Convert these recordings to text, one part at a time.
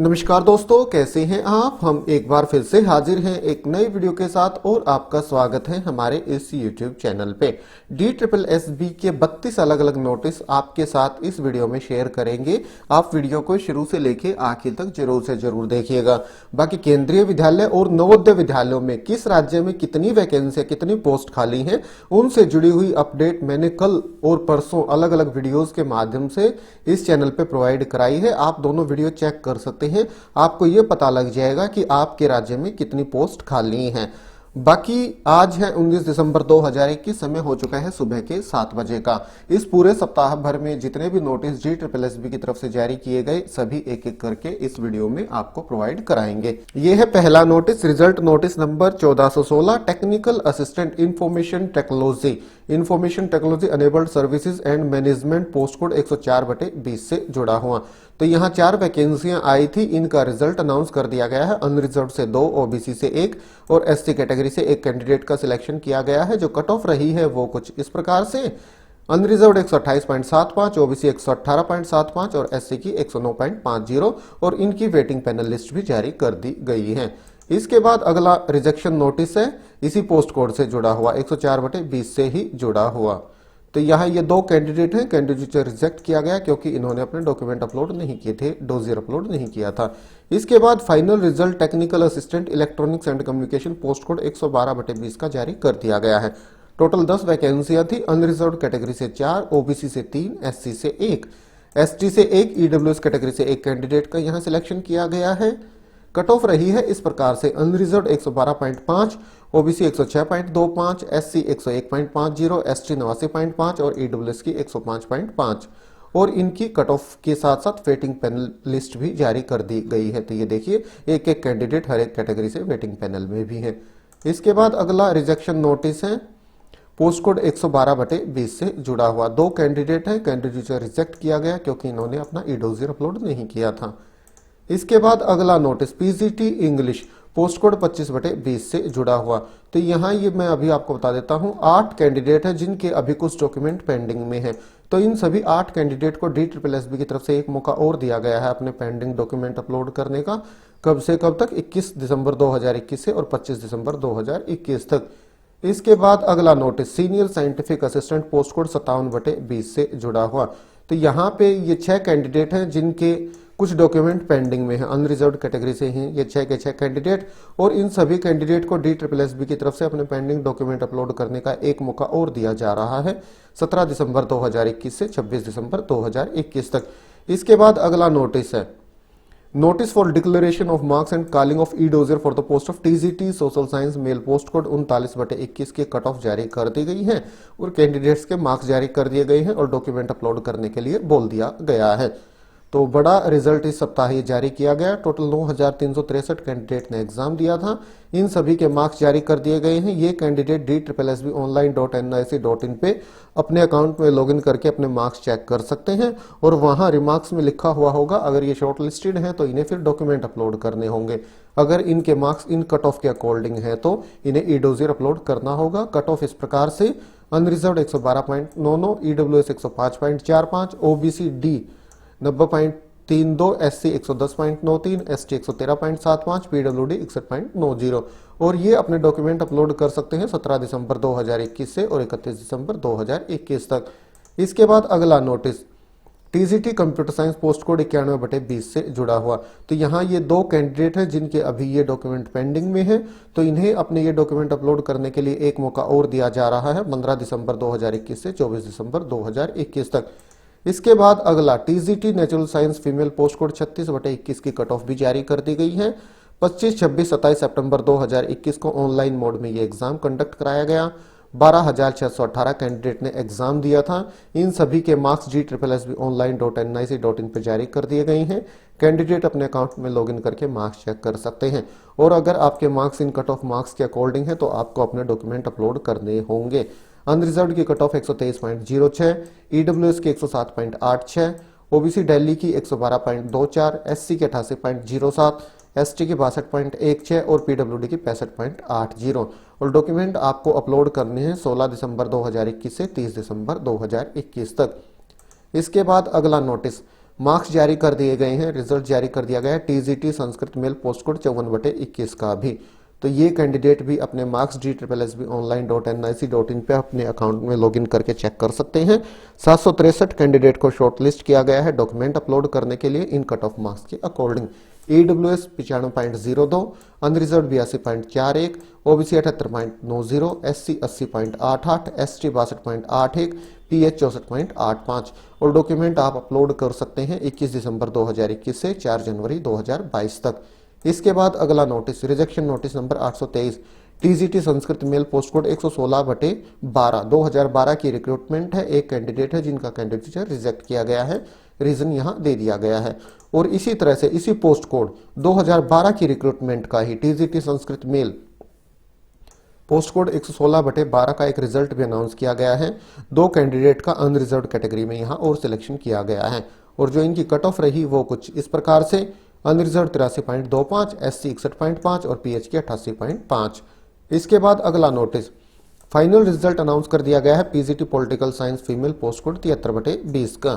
नमस्कार दोस्तों, कैसे हैं आप। हम एक बार फिर से हाजिर हैं एक नई वीडियो के साथ और आपका स्वागत है हमारे इस YouTube चैनल पे। DSSB के 32 अलग अलग नोटिस आपके साथ इस वीडियो में शेयर करेंगे। आप वीडियो को शुरू से लेके आखिर तक जरूर से जरूर देखिएगा। बाकी केंद्रीय विद्यालय और नवोदय विद्यालयों में किस राज्य में कितनी वैकेंसी, कितनी पोस्ट खाली है, उनसे जुड़ी हुई अपडेट मैंने कल और परसों अलग अलग वीडियोज के माध्यम से इस चैनल पे प्रोवाइड कराई है। आप दोनों वीडियो चेक कर सकते हैं। आपको यह पता लग जाएगा कि आपके राज्य में कितनी पोस्ट खाली हैं। बाकी आज है 19 दिसंबर 2021, समय हो चुका है सुबह के 7 बजे का। इस पूरे सप्ताह भर में जितने भी नोटिस DSSB की तरफ से जारी किए गए सभी एक एक करके इस वीडियो में आपको प्रोवाइड कराएंगे। यह है पहला notice, result notice number 1416, technical assistant information technology enabled services and management, post code 104/20 से जुड़ा हुआ। तो यहाँ 4 वैकेंसियां आई थी, इनका रिजल्ट अनाउंस कर दिया गया है। अनरिजर्व से 2, ओबीसी से 1 और एससी कैटेगरी से 1 कैंडिडेट का सिलेक्शन किया गया है। जो कट ऑफ रही है वो कुछ इस प्रकार से, अनरिजर्व 128.75, ओबीसी 118.75 और एससी की 109.50 और इनकी वेटिंग पैनल लिस्ट भी जारी कर दी गई है। इसके बाद अगला रिजेक्शन नोटिस है, इसी पोस्ट कोड से जुड़ा हुआ, 104/20 से ही जुड़ा हुआ। तो यहाँ ये 2 कैंडिडेट हैं, कैंडिडेट रिजेक्ट किया गया क्योंकि इन्होंने अपने डॉक्यूमेंट अपलोड नहीं किए थे, डोजियर अपलोड नहीं किया था। इसके बाद final result technical assistant electronics and communication, post code 112/20 का जारी कर दिया गया है। टोटल 10 वैकेंसियां थी। अनरिजर्व कैटेगरी से 4, ओबीसी से 3, एससी से 1, एसटी से 1, ईडब्ल्यूएस कैटेगरी से 1 कैंडिडेट का यहाँ सिलेक्शन किया गया है। कट ऑफ रही है इस प्रकार से, अनरिजर्व 112.5, ओबीसी 106.25, एससी 101.50, एसटी 89.5 और ईडब्ल्यूएस की 105.5 और इनकी कट ऑफ के साथ साथ वेटिंग पैनल लिस्ट भी जारी कर दी गई है। तो ये देखिए, एक एक कैंडिडेट हर एक कैटेगरी से वेटिंग पैनल में भी है। इसके बाद अगला रिजेक्शन नोटिस है, पोस्ट कोड 112/20 से जुड़ा हुआ। 2 कैंडिडेट है, कैंडिडेट रिजेक्ट किया गया क्योंकि इन्होंने अपना ईडोजियर अपलोड नहीं किया था। इसके बाद अगला notice PGT English, post code 25/20 से जुड़ा हुआ। तो यहाँ ये मैं अभी आपको बता देता हूँ, 8 कैंडिडेट हैं जिनके अभी कुछ डॉक्यूमेंट पेंडिंग में है। तो इन सभी 8 कैंडिडेट को DSSB की तरफ से एक मौका और दिया गया है अपने पेंडिंग डॉक्यूमेंट अपलोड करने का। कब से कब तक? 21 दिसंबर 2021 से और 25 दिसंबर 2021 तक। इसके बाद अगला notice senior scientific assistant, post code 57/20 से जुड़ा हुआ। तो यहाँ पे ये 6 कैंडिडेट हैं जिनके कुछ डॉक्यूमेंट पेंडिंग में है, अनरिजर्व कैटेगरी से हैं ये 6 के 6 कैंडिडेट और इन सभी कैंडिडेट को DSSB की तरफ से अपने पेंडिंग डॉक्यूमेंट अपलोड करने का एक मौका और दिया जा रहा है, 17 दिसंबर 2021 से 26 दिसंबर 2021 तक। इसके बाद अगला नोटिस है, notice for declaration of marks and calling of e dossier for the post of TGT social science male, post code 39/21 के कट ऑफ जारी कर दी गई है और कैंडिडेट्स के मार्क्स जारी कर दिए गए हैं और डॉक्यूमेंट अपलोड करने के लिए बोल दिया गया है। तो बड़ा रिजल्ट इस सप्ताह ही जारी किया गया। टोटल 9363 कैंडिडेट ने एग्जाम दिया था, इन सभी के मार्क्स जारी कर दिए गए हैं। ये कैंडिडेट DSSBonline.nic.in पे अपने अकाउंट में लॉगिन करके अपने मार्क्स चेक कर सकते हैं और वहां रिमार्क्स में लिखा हुआ होगा, अगर ये शॉर्ट लिस्टेड है तो इन्हें फिर डॉक्यूमेंट अपलोड करने होंगे। अगर इनके मार्क्स इन कट ऑफ के अकॉर्डिंग है तो इन्हें ईडोजियर अपलोड करना होगा। कट ऑफ इस प्रकार से, unreserve 112.99, EWS 105.45, OBC D 90.32, SC 110.93, ST 113.75, PWD 61.90 और ये अपने डॉक्यूमेंट अपलोड कर सकते हैं 17 दिसंबर 2021 से और 31 दिसंबर 2021 तक। इसके बाद अगला notice TGT computer science, post code 91/20 से जुड़ा हुआ। तो यहाँ ये 2 कैंडिडेट हैं जिनके अभी ये डॉक्यूमेंट पेंडिंग में है, तो इन्हें अपने ये डॉक्यूमेंट अपलोड करने के लिए एक मौका और दिया जा रहा है, 15 दिसंबर 2021 से 24 दिसंबर 2021 तक। इसके बाद अगला TGT natural science female, post code 36/21 की कट ऑफ भी जारी कर दी गई है। 25, 26, 27 सितंबर 2021 को ऑनलाइन मोड में ये एग्जाम कंडक्ट कराया गया। 12,618 कैंडिडेट ने एग्जाम दिया था। इन सभी के मार्क्स DSSBonline.nic.in पे जारी कर दिए गए हैं। कैंडिडेट अपने अकाउंट में लॉगिन करके मार्क्स चेक कर सकते हैं और अगर आपके marks in cut off marks के अकॉर्डिंग है तो आपको अपने डॉक्यूमेंट अपलोड करने होंगे। अनरिजर्व की कट ऑफ 123.06, ईडब्ल्यूएस की 107.86, ओबीसी दिल्ली की 112.24, एससी की 88.07, एसटी की 62.16 और पीडब्ल्यूडी की 65.80 और डॉक्यूमेंट आपको अपलोड करने हैं 16 दिसंबर 2021 से 30 दिसंबर 2021 तक। इसके बाद अगला नोटिस मार्क्स जारी कर दिए गए हैं, रिजल्ट जारी कर दिया गया है TGT Sanskrit male post code 54/21 का भी। तो ये कैंडिडेट भी अपने मार्क्स DSSBonline.nic.in पे अपने अकाउंट में लॉगिन करके चेक कर सकते हैं। 763 कैंडिडेट को शॉर्टलिस्ट किया गया है डॉक्यूमेंट अपलोड करने के लिए इन कट ऑफ मार्क्स के according. EWS 95.02, unreserve 82.41, OBC 78.90, SC 80.88, ST 62.81, PH 64.85 और डॉक्यूमेंट आप अपलोड कर सकते हैं 21 दिसंबर 2021 से 4 जनवरी 2022 तक। इसके बाद अगला notice, rejection notice number 823, TGT Sanskrit male post code 116/12 2012 की रिक्रूटमेंट है। एक कैंडिडेट है जिनका कैंडिडेचर रिजेक्ट किया गया है, रीजन यहां दे दिया गया है। और इसी तरह से इसी पोस्ट कोड 2012 की रिक्रूटमेंट का ही TGT Sanskrit male post code 116/12 का एक रिजल्ट भी अनाउंस किया गया है। 2 कैंडिडेट का अनरिजर्व कैटेगरी में यहां और सिलेक्शन किया गया है और जो इनकी कट ऑफ रही वो कुछ इस प्रकार से, अनरिजर्व 83.25, SC 61.5 और PH की 88.5। इसके बाद अगला नोटिस, फाइनल रिजल्ट अनाउंस कर दिया गया है PGT political science female post code 73/20 का।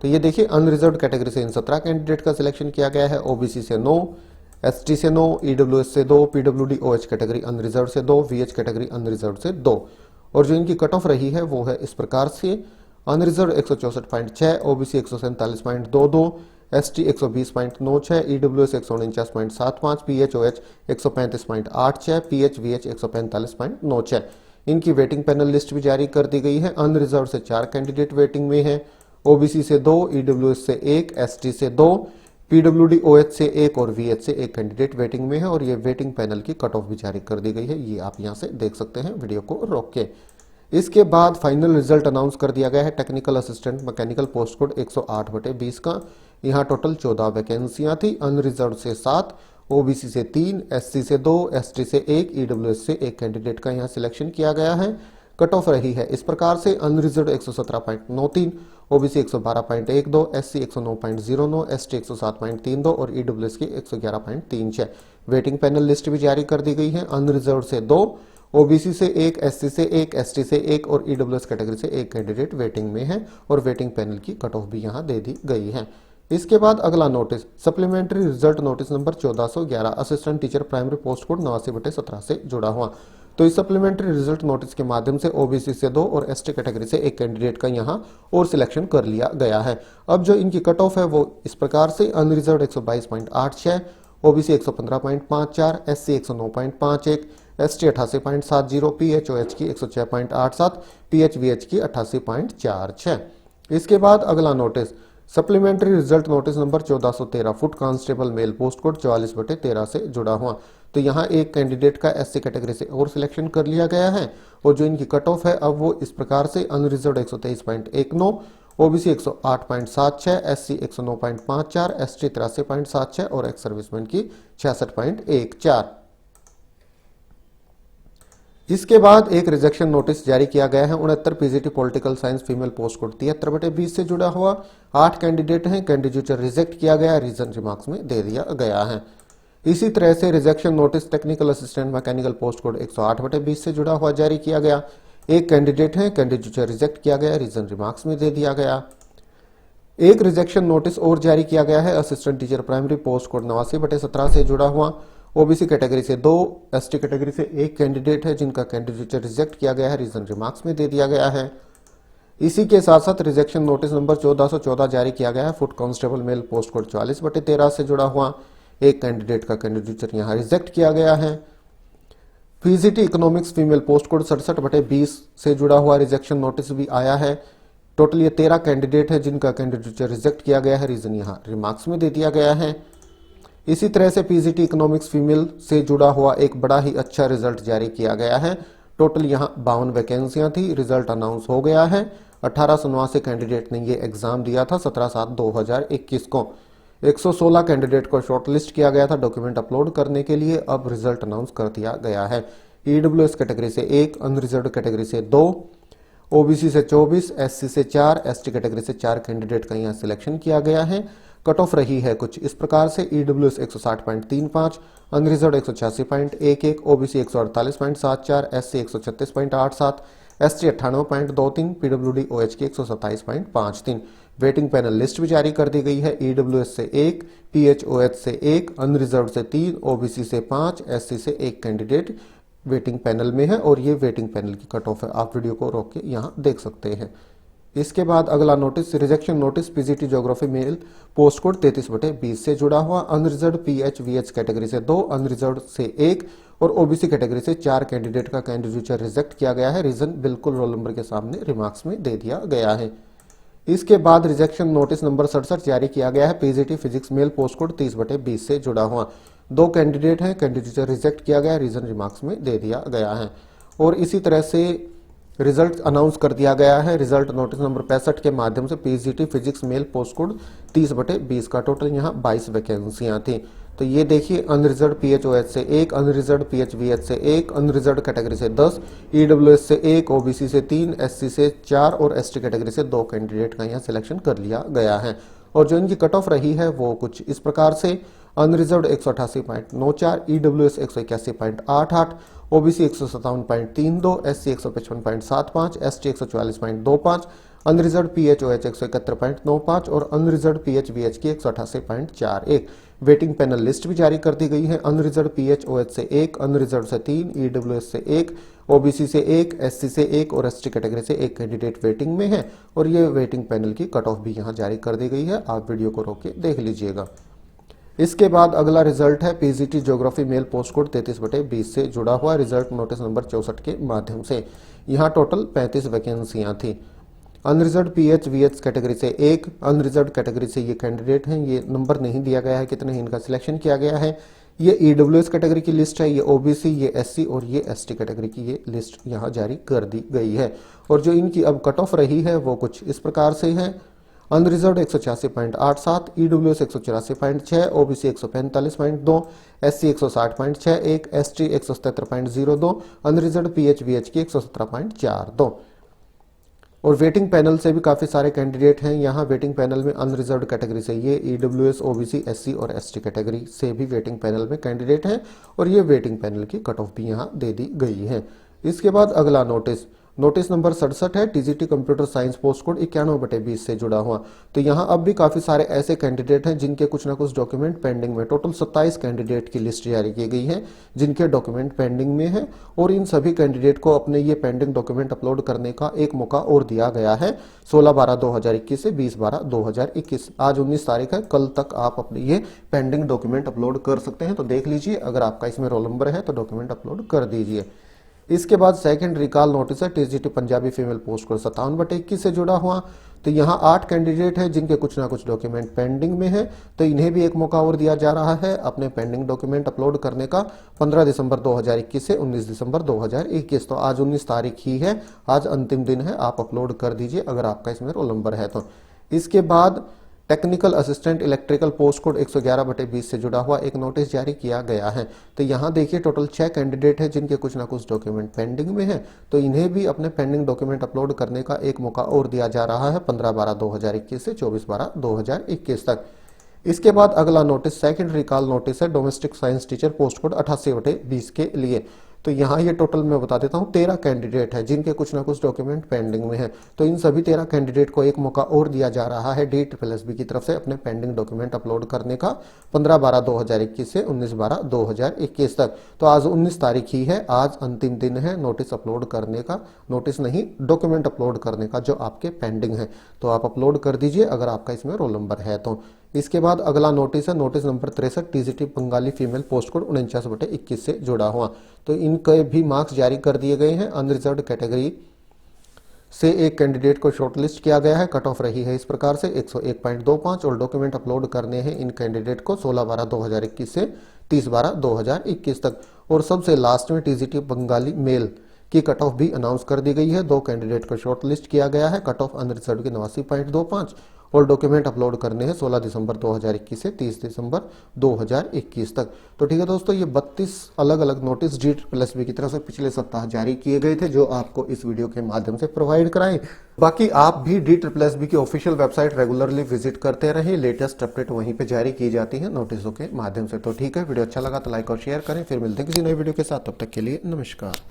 तो ये देखिए अनरिजर्व कैटेगरी से इन 17 कैंडिडेट का सिलेक्शन किया गया है। OBC से 9, ST से 9, EWS से 2, PWD OH कैटेगरी अनरिजर्व से 2, VH कैटेगरी अनरिजर्व से 2 और जो इनकी कट ऑफ रही है वो है इस प्रकार से, unreserved 164.6, OBC 147.22, ST 120.96, EWS 149.75, PHOH 135.86, PHVH 145.96। इनकी वेटिंग पैनल लिस्ट भी जारी कर दी गई है। अनरिजर्व से 4 कैंडिडेट वेटिंग में है, OBC से 2, EWS से 1, ST से 2, PWD OH से 1 और VH से 1 कैंडिडेट वेटिंग में है और ये वेटिंग पैनल की कट ऑफ भी जारी कर दी गई है। ये आप यहां से देख सकते हैं वीडियो को रोक के। इसके बाद फाइनल रिजल्ट अनाउंस कर दिया गया है technical assistant mechanical post code 108/20 का। यहाँ टोटल 14 वैकेंसियां थी, अनरिजर्व से 7, OBC से 3, SC से 2, ST से 1, EWS से 1 कैंडिडेट का यहाँ सिलेक्शन किया गया है। कट ऑफ रही है इस प्रकार से, अनरिजर्व 117.93, OBC 112.12, SC 109.09, ST 107.32 और EWS की 111.36। वेटिंग पैनल लिस्ट भी जारी कर दी गई है। अनरिजर्व से 2, OBC से 1, SC से 1, ST से 1 और EWS कैटेगरी से 1 कैंडिडेट वेटिंग में है और वेटिंग पैनल की कट ऑफ भी यहाँ दे दी गई है। इसके बाद अगला notice, supplementary result notice number 1411, assistant teacher primary post code 89/17 से जुड़ा हुआ। तो इस सप्लीमेंट्री रिजल्ट नोटिस के माध्यम से OBC से 2 और ST कैटेगरी से 1 कैंडिडेट का यहाँ और सिलेक्शन कर लिया गया है। अब जो इनकी कट ऑफ है वो इस प्रकार से, unreserved 122.86, OBC 115.54, SC 109.51, ST 88.70, PHOH की 106.87, PHVH की 88.46। इसके बाद अगला notice, supplementary result notice number 1413, foot constable mail post code 44/13 से जुड़ा हुआ। तो यहाँ एक कैंडिडेट का SC कैटेगरी से और सिलेक्शन कर लिया गया है और जो इनकी कट ऑफ है अब वो इस प्रकार से, अनरिजर्व 123.19, OBC 108.76, SC 109.54, ST 83.76 और एक्स सर्विसमैन की 66.14। इसके बाद एक रिजेक्शन नोटिस जारी किया गया है 69 PGT political science female post code 73/20 से जुड़ा हुआ। 8 कैंडिडेट हैं, कैंडिडेचर रिजेक्ट किया गया, रीजन रिमार्क्स में दे दिया गया है। इसी तरह से rejection notice technical assistant mechanical post code 108/20 से जुड़ा हुआ जारी किया गया। एक कैंडिडेट है, कैंडिडेचर रिजेक्ट किया गया, रीजन रिमार्क्स में दे दिया गया। एक रिजेक्शन नोटिस और जारी किया गया है assistant teacher primary post code 89/17 से जुड़ा हुआ। OBC कैटेगरी से 2, ST कैटेगरी से 1 कैंडिडेट है जिनका कैंडिडेचर रिजेक्ट किया गया है, रीजन रिमार्क्स में दे दिया गया है। इसी के साथ साथ रिजेक्शन नोटिस नंबर 1414 जारी किया गया है foot constable mail post code 44/13 से जुड़ा हुआ। एक कैंडिडेट का कैंडिडेचर यहाँ रिजेक्ट किया गया है। PGT economics female post code 67/20 से जुड़ा हुआ रिजेक्शन नोटिस भी आया है। टोटल ये 13 कैंडिडेट है जिनका कैंडिडेचर रिजेक्ट किया गया है, रीजन यहाँ रिमार्क्स में दे दिया गया है। इसी तरह से पीजीटी इकोनॉमिक्स फीमेल से जुड़ा हुआ एक बड़ा ही अच्छा रिजल्ट जारी किया गया है। टोटल यहाँ 52 वैकेंसियां थी, रिजल्ट अनाउंस हो गया है। 1889 कैंडिडेट ने ये एग्जाम दिया था 17/7/2021 को। 116 कैंडिडेट को शॉर्टलिस्ट किया गया था डॉक्यूमेंट अपलोड करने के लिए, अब रिजल्ट अनाउंस कर दिया गया है। EWS कैटेगरी से 1, अनरिजर्व कैटेगरी से 2, OBC से 24, SC से 4, ST कैटेगरी से 4 कैंडिडेट का यहाँ सिलेक्शन किया गया है। कट ऑफ रही है कुछ इस प्रकार से, EWS 160.35, unreserved 186.11, OBC 148.74, SC 136.87, ST 98.23, PWD OH की 127.53। वेटिंग पैनल लिस्ट भी जारी कर दी गई है। ईडब्ल्यूएस से 1, पीएचओएच से 1, अनरिजर्व से 3, ओबीसी से 5, एससी से 1 कैंडिडेट वेटिंग पैनल में है और ये वेटिंग पैनल की कट ऑफ है। आप वीडियो को रोक के यहाँ देख सकते हैं। इसके बाद अगला notice, rejection notice PGT geography mail post code 33/20 से जुड़ा हुआ। अनरिजर्व पीएचवीएच कैटेगरी से 2, अनरिजर्व से 1 और ओबीसी कैटेगरी से 4 कैंडिडेट का कैंडिडेचर रिजेक्ट किया गया है। रीजन बिल्कुल रोल नंबर के सामने रिमार्क्स में दे दिया गया है। इसके बाद रिजेक्शन नोटिस नंबर 67 जारी किया गया है। PGT physics mail post code 30/20 से जुड़ा हुआ। 2 कैंडिडेट हैं, कैंडिडेचर रिजेक्ट किया गया, रीजन रिमार्क्स में दे दिया गया है। और इसी तरह से रिजल्ट अनाउंस कर दिया गया है। रिजल्ट नोटिस नंबर 65 के माध्यम से PGT physics mail post code 30/20 का टोटल यहाँ 22 वैकेंसियां थी। तो ये देखिए, अनरिजर्व पीएचओएच से 1, अनरिजर्व पीएचवीएच से 1, अनरिजर्व कैटेगरी से 10, ईडब्ल्यूएस से 1, ओबीसी से 3, एससी से 4 और एसटी कैटेगरी से 2 कैंडिडेट का यहाँ सिलेक्शन कर लिया गया है। और जो इनकी कट ऑफ रही है वो कुछ इस प्रकार से, unreserved 188.94, EWS 181.88, OBC 157.32, SC 155.75, ST 144.25, unreserved PHOH 171.95 और अनरिजर्व पीएचवीएच की 188.41। वेटिंग पैनल लिस्ट भी जारी कर दी गई है। अनरिजर्व पीएचओएच से 1, अनरिजर्व से 3, ईडब्ल्यूएस से 1, ओबीसी से 1, एससी से 1 और एसटी कैटेगरी से 1 कैंडिडेट वेटिंग में है। और ये वेटिंग पैनल की कट ऑफ भी यहाँ जारी कर दी गई है। आप वीडियो को रोक के देख लीजिएगा। इसके बाद अगला रिजल्ट है PGT geography mail post code 33/20 से जुड़ा हुआ रिजल्ट नोटिस नंबर 64 के माध्यम से। यहाँ टोटल 35 वैकेंसियां थी। अनरिजर्व पीएचवीएच कैटेगरी से 1, अनरिजर्व कैटेगरी से ये कैंडिडेट हैं, ये नंबर नहीं दिया गया है कितने इनका सिलेक्शन किया गया है। ये ईडब्ल्यूएस कैटेगरी की लिस्ट है, ये ओबीसी, ये एससी और ये एसटी कैटेगरी की ये लिस्ट यहाँ जारी कर दी गई है। और जो इनकी अब कट ऑफ रही है वो कुछ इस प्रकार से है। Unreserved 186.87, EWS 184.6, OBC 145.2, SC 160.61, ST 177.02, unreserved PHVH की 117.42। और वेटिंग पैनल से भी काफी सारे कैंडिडेट हैं। यहाँ वेटिंग पैनल में अनरिजर्व कैटेगरी से ये ईडब्ल्यूएस, ओबीसी, एससी और एसटी कैटेगरी से भी वेटिंग पैनल में कैंडिडेट हैं और ये वेटिंग पैनल की कट ऑफ भी यहाँ दे दी गई है। इसके बाद अगला नोटिस, नोटिस नंबर 67 है। TGT computer science post code 91/20 से जुड़ा हुआ। तो यहाँ अब भी काफी सारे ऐसे कैंडिडेट हैं जिनके कुछ ना कुछ डॉक्यूमेंट पेंडिंग में। टोटल 27 कैंडिडेट की लिस्ट जारी की गई है जिनके डॉक्यूमेंट पेंडिंग में है और इन सभी कैंडिडेट को अपने ये पेंडिंग डॉक्यूमेंट अपलोड करने का एक मौका और दिया गया है 16/12/2021 से 20/12/2021। आज 19 तारीख है, कल तक आप अपने ये पेंडिंग डॉक्यूमेंट अपलोड कर सकते हैं। तो देख लीजिए, अगर आपका इसमें रोल नंबर है तो डॉक्यूमेंट अपलोड कर दीजिए। इसके बाद सेकंड रिकॉल नोटिस है TGT Punjabi female post code 57/21 से जुड़ा हुआ। तो यहाँ 8 कैंडिडेट हैं जिनके कुछ ना कुछ डॉक्यूमेंट पेंडिंग में है, तो इन्हें भी एक मौका और दिया जा रहा है अपने पेंडिंग डॉक्यूमेंट अपलोड करने का 15 दिसंबर 2021 से 19 दिसंबर 2021। तो आज 19 तारीख ही है, आज अंतिम दिन है, आप अपलोड कर दीजिए अगर आपका इसमें रोल नंबर है तो। इसके बाद technical assistant electrical post code 111/20 से जुड़ा हुआ एक नोटिस जारी किया गया है। तो यहाँ देखिए टोटल 6 कैंडिडेट हैं जिनके कुछ ना कुछ डॉक्यूमेंट पेंडिंग में है, तो इन्हें भी अपने पेंडिंग डॉक्यूमेंट अपलोड करने का एक मौका और दिया जा रहा है 15/12/2021 से 24/12/2021 तक। इसके बाद अगला नोटिस सेकंड रिकॉल नोटिस है domestic science teacher post code 88/20 के लिए। तो यहाँ ये टोटल मैं बता देता हूँ 13 कैंडिडेट है जिनके कुछ ना कुछ डॉक्यूमेंट पेंडिंग में है। तो इन सभी 13 कैंडिडेट को एक मौका और दिया जा रहा है DSSB की तरफ से अपने पेंडिंग डॉक्यूमेंट अपलोड करने का 15/12/2021 से 19/12/2021 तक। तो आज 19 तारीख ही है, आज अंतिम दिन है नोटिस अपलोड करने का, नोटिस नहीं डॉक्यूमेंट अपलोड करने का जो आपके पेंडिंग है। तो आप अपलोड कर दीजिए अगर आपका इसमें रोल नंबर है तो। इसके बाद अगला नोटिस है notice number 63 TGT Bengali female post code 49/21 से जुड़ा हुआ। तो इनके भी मार्क्स जारी कर दिए गए हैं। अनरिजर्व कैटेगरी से एक कैंडिडेट को शॉर्टलिस्ट किया गया है, कट ऑफ रही है इस प्रकार से 101.25 और डॉक्यूमेंट अपलोड करने हैं इन कैंडिडेट को 16/12/2021 से 30/12/2021 तक। और सबसे लास्ट में टीजीटी बंगाली मेल की कट ऑफ भी अनाउंस कर दी गई है। 2 कैंडिडेट को शॉर्टलिस्ट किया गया है, कट ऑफ अनरिजर्व की 89.25 और डॉक्यूमेंट अपलोड करने हैं 16 दिसंबर 2021 से 30 दिसंबर 2021 तक। तो ठीक है दोस्तों, ये 32 अलग अलग नोटिस DSSB की तरफ से पिछले सप्ताह जारी किए गए थे जो आपको इस वीडियो के माध्यम से प्रोवाइड कराएं। बाकी आप भी DSSB की ऑफिशियल वेबसाइट रेगुलरली विजिट करते रहें, लेटेस्ट अपडेट वहीं पे जारी की जाती है नोटिसों के माध्यम से। तो ठीक है, वीडियो अच्छा लगा तो लाइक और शेयर करें, फिर मिलते हैं किसी नई वीडियो के साथ, तब तक के लिए नमस्कार।